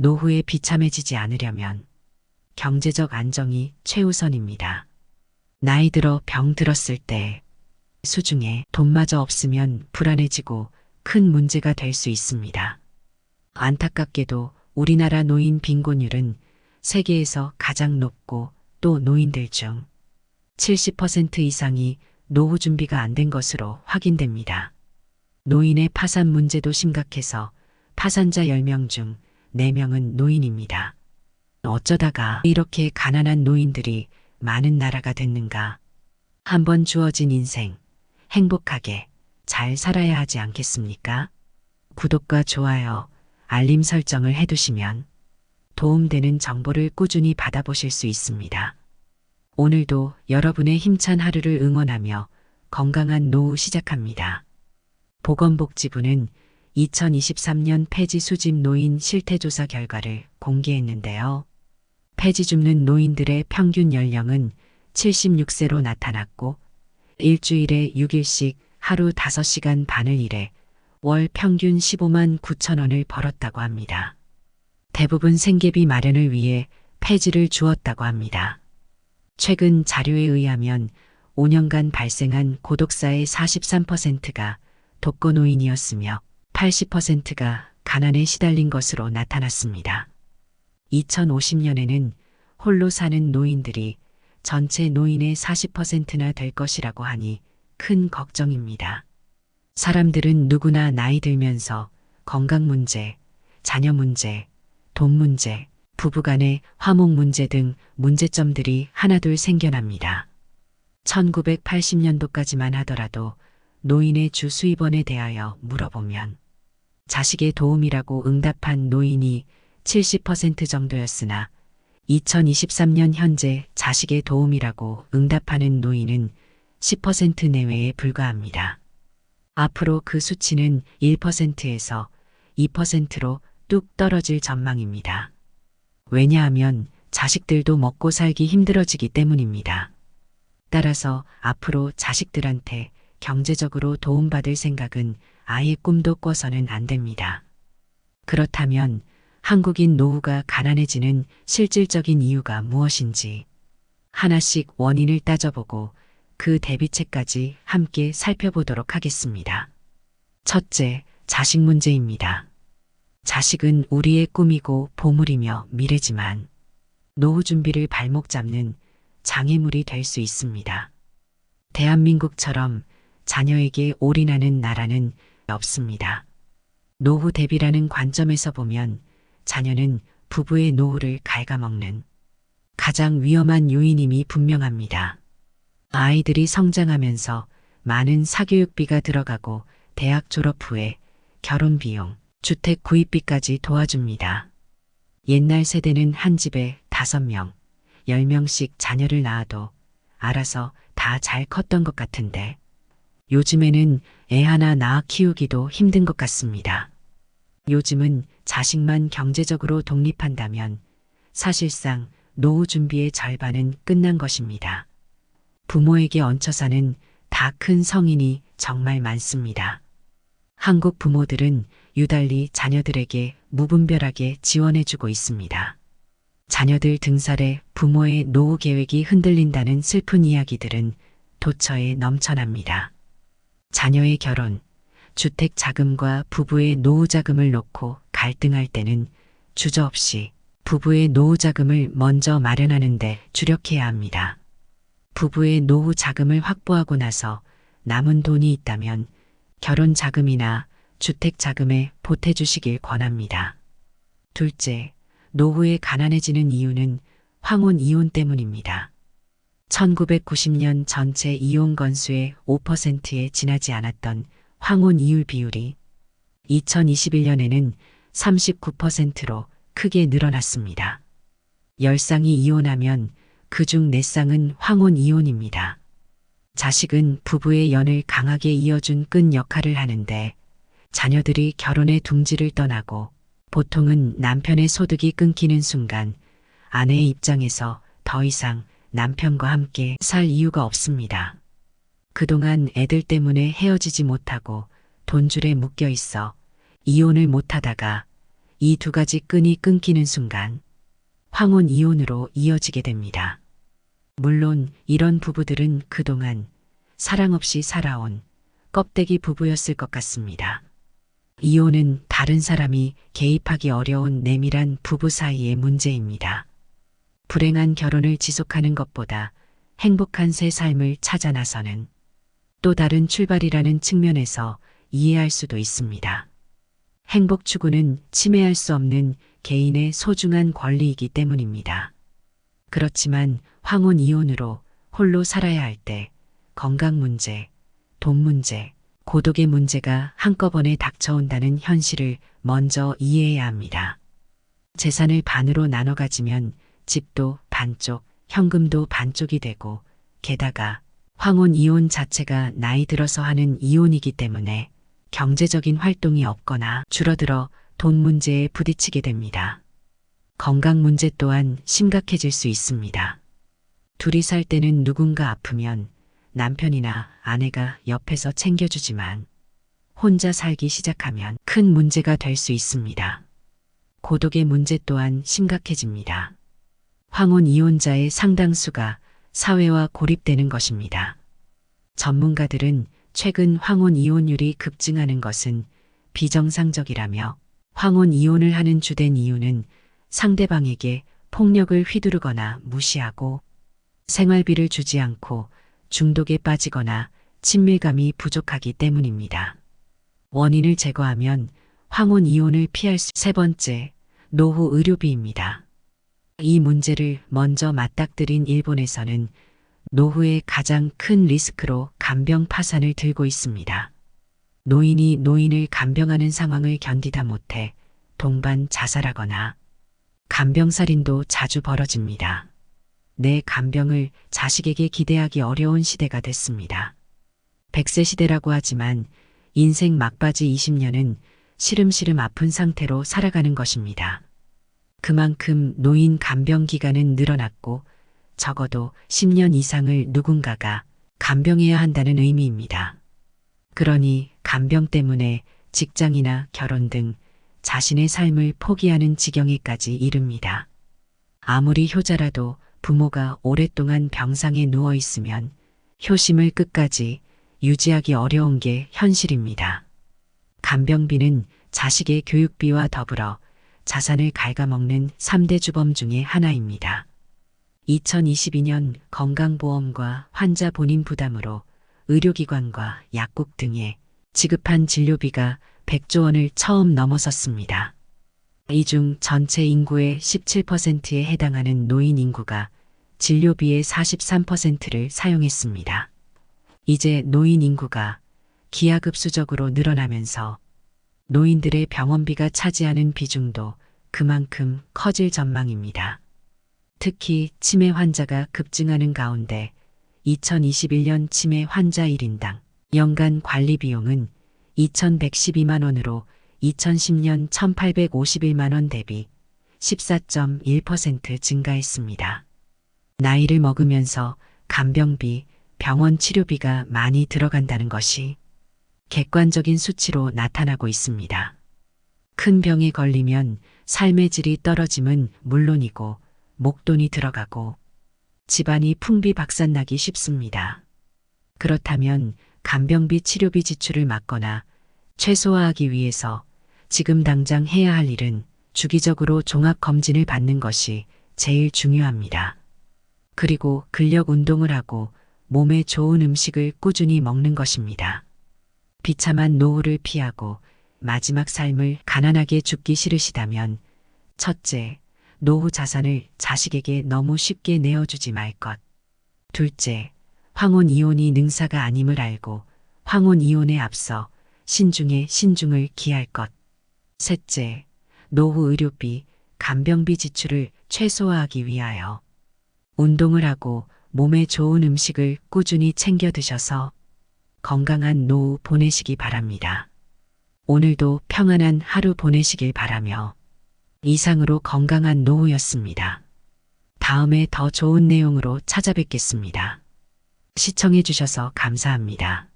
노후에 비참해지지 않으려면 경제적 안정이 최우선입니다. 나이 들어 병 들었을 때 수중에 돈마저 없으면 불안해지고 큰 문제가 될 수 있습니다. 안타깝게도 우리나라 노인 빈곤율은 세계에서 가장 높고 또 노인들 중 70% 이상이 노후 준비가 안 된 것으로 확인됩니다. 노인의 파산 문제도 심각해서 파산자 10명 중 4명은 노인입니다. 어쩌다가 이렇게 가난한 노인들이 많은 나라가 됐는가? 한번 주어진 인생 행복하게 잘 살아야 하지 않겠습니까? 구독과 좋아요, 알림 설정을 해두시면 도움되는 정보를 꾸준히 받아보실 수 있습니다. 오늘도 여러분의 힘찬 하루를 응원하며 건강한 노후 시작합니다. 보건복지부는 2023년 폐지 수집 노인 실태조사 결과를 공개했는데요. 폐지 줍는 노인들의 평균 연령은 76세로 나타났고 일주일에 6일씩 하루 5시간 반을 일해 월 평균 15만 9천 원을 벌었다고 합니다. 대부분 생계비 마련을 위해 폐지를 주었다고 합니다. 최근 자료에 의하면 5년간 발생한 고독사의 43%가 독거노인이었으며 80%가 가난에 시달린 것으로 나타났습니다. 2050년에는 홀로 사는 노인들이 전체 노인의 40%나 될 것이라고 하니 큰 걱정입니다. 사람들은 누구나 나이 들면서 건강 문제, 자녀 문제, 돈 문제, 부부간의 화목 문제 등 문제점들이 하나둘 생겨납니다. 1980년도까지만 하더라도 노인의 주 수입원에 대하여 물어보면 자식의 도움이라고 응답한 노인이 70% 정도였으나 2023년 현재 자식의 도움이라고 응답하는 노인은 10% 내외에 불과합니다. 앞으로 그 수치는 1%에서 2%로 뚝 떨어질 전망입니다. 왜냐하면 자식들도 먹고 살기 힘들어지기 때문입니다. 따라서 앞으로 자식들한테 경제적으로 도움받을 생각은 아예 꿈도 꿔서는 안 됩니다. 그렇다면 한국인 노후가 가난해지는 실질적인 이유가 무엇인지 하나씩 원인을 따져보고 그 대비책까지 함께 살펴보도록 하겠습니다. 첫째, 자식 문제입니다. 자식은 우리의 꿈이고 보물이며 미래지만 노후 준비를 발목 잡는 장애물이 될 수 있습니다. 대한민국처럼 자녀에게 올인하는 나라는 없습니다. 노후 대비라는 관점에서 보면 자녀는 부부의 노후를 갉아먹는 가장 위험한 요인임이 분명합니다. 아이들이 성장하면서 많은 사교육비가 들어가고 대학 졸업 후에 결혼 비용, 주택 구입비까지 도와줍니다. 옛날 세대는 한 집에 5명, 10명씩 자녀를 낳아도 알아서 다 잘 컸던 것 같은데 요즘에는 애 하나 낳아 키우기도 힘든 것 같습니다. 요즘은 자식만 경제적으로 독립한다면 사실상 노후 준비의 절반은 끝난 것입니다. 부모에게 얹혀 사는 다 큰 성인이 정말 많습니다. 한국 부모들은 유달리 자녀들에게 무분별하게 지원해주고 있습니다. 자녀들 등살에 부모의 노후 계획이 흔들린다는 슬픈 이야기들은 도처에 넘쳐납니다. 자녀의 결혼, 주택 자금과 부부의 노후 자금을 놓고 갈등할 때는 주저없이 부부의 노후 자금을 먼저 마련하는 데 주력해야 합니다. 부부의 노후 자금을 확보하고 나서 남은 돈이 있다면 결혼 자금이나 주택 자금에 보태주시길 권합니다. 둘째, 노후에 가난해지는 이유는 황혼 이혼 때문입니다. 1990년 전체 이혼 건수의 5%에 지나지 않았던 황혼 이율 비율이 2021년에는 39%로 크게 늘어났습니다. 10쌍이 이혼하면 그중 4쌍은 황혼 이혼입니다. 자식은 부부의 연을 강하게 이어준 끈 역할을 하는데 자녀들이 결혼의 둥지를 떠나고 보통은 남편의 소득이 끊기는 순간 아내의 입장에서 더 이상 남편과 함께 살 이유가 없습니다. 그동안 애들 때문에 헤어지지 못하고 돈줄에 묶여 있어 이혼을 못하다가 이 두 가지 끈이 끊기는 순간 황혼 이혼으로 이어지게 됩니다. 물론 이런 부부들은 그동안 사랑 없이 살아온 껍데기 부부였을 것 같습니다. 이혼은 다른 사람이 개입하기 어려운 내밀한 부부 사이의 문제입니다. 불행한 결혼을 지속하는 것보다 행복한 새 삶을 찾아 나서는 또 다른 출발이라는 측면에서 이해할 수도 있습니다. 행복 추구는 침해할 수 없는 개인의 소중한 권리이기 때문입니다. 그렇지만 황혼 이혼으로 홀로 살아야 할 때 건강 문제, 돈 문제, 고독의 문제가 한꺼번에 닥쳐온다는 현실을 먼저 이해해야 합니다. 재산을 반으로 나눠 가지면 집도 반쪽, 현금도 반쪽이 되고 게다가 황혼 이혼 자체가 나이 들어서 하는 이혼이기 때문에 경제적인 활동이 없거나 줄어들어 돈 문제에 부딪히게 됩니다. 건강 문제 또한 심각해질 수 있습니다. 둘이 살 때는 누군가 아프면 남편이나 아내가 옆에서 챙겨주지만 혼자 살기 시작하면 큰 문제가 될 수 있습니다. 고독의 문제 또한 심각해집니다. 황혼 이혼자의 상당수가 사회와 고립되는 것입니다. 전문가들은 최근 황혼 이혼율이 급증하는 것은 비정상적이라며 황혼 이혼을 하는 주된 이유는 상대방에게 폭력을 휘두르거나 무시하고 생활비를 주지 않고 중독에 빠지거나 친밀감이 부족하기 때문입니다. 원인을 제거하면 황혼 이혼을 피할 수. 세 번째, 노후 의료비입니다. 이 문제를 먼저 맞닥뜨린 일본에서는 노후의 가장 큰 리스크로 간병 파산을 들고 있습니다. 노인이 노인을 간병하는 상황을 견디다 못해 동반 자살하거나 간병살인도 자주 벌어집니다. 내 간병을 자식에게 기대하기 어려운 시대가 됐습니다. 100세 시대라고 하지만 인생 막바지 20년은 시름시름 아픈 상태로 살아가는 것입니다. 그만큼 노인 간병 기간은 늘어났고 적어도 10년 이상을 누군가가 간병해야 한다는 의미입니다. 그러니 간병 때문에 직장이나 결혼 등 자신의 삶을 포기하는 지경에까지 이릅니다. 아무리 효자라도 부모가 오랫동안 병상에 누워 있으면 효심을 끝까지 유지하기 어려운 게 현실입니다. 간병비는 자식의 교육비와 더불어 자산을 갉아먹는 3대 주범 중의 하나입니다. 2022년 건강보험과 환자 본인 부담으로 의료기관과 약국 등에 지급한 진료비가 100조 원을 처음 넘어섰습니다. 이 중 전체 인구의 17%에 해당하는 노인 인구가 진료비의 43%를 사용했습니다. 이제 노인 인구가 기하급수적으로 늘어나면서 노인들의 병원비가 차지하는 비중도 그만큼 커질 전망입니다. 특히 치매 환자가 급증하는 가운데 2021년 치매 환자 1인당 연간 관리 비용은 2,112만 원으로 2010년 1,851만 원 대비 14.1% 증가했습니다. 나이를 먹으면서 간병비, 병원 치료비가 많이 들어간다는 것이 객관적인 수치로 나타나고 있습니다. 큰 병에 걸리면 삶의 질이 떨어짐은 물론이고 목돈이 들어가고 집안이 풍비박산나기 쉽습니다. 그렇다면 간병비 치료비 지출을 막거나 최소화하기 위해서 지금 당장 해야 할 일은 주기적으로 종합검진을 받는 것이 제일 중요합니다. 그리고 근력 운동을 하고 몸에 좋은 음식을 꾸준히 먹는 것입니다. 비참한 노후를 피하고 마지막 삶을 가난하게 죽기 싫으시다면 첫째, 노후 자산을 자식에게 너무 쉽게 내어주지 말 것. 둘째, 황혼 이혼이 능사가 아님을 알고 황혼 이혼에 앞서 신중에 신중을 기할 것. 셋째, 노후 의료비, 간병비 지출을 최소화하기 위하여 운동을 하고 몸에 좋은 음식을 꾸준히 챙겨 드셔서 건강한 노후 보내시기 바랍니다. 오늘도 평안한 하루 보내시길 바라며 이상으로 건강한 노후였습니다. 다음에 더 좋은 내용으로 찾아뵙겠습니다. 시청해 주셔서 감사합니다.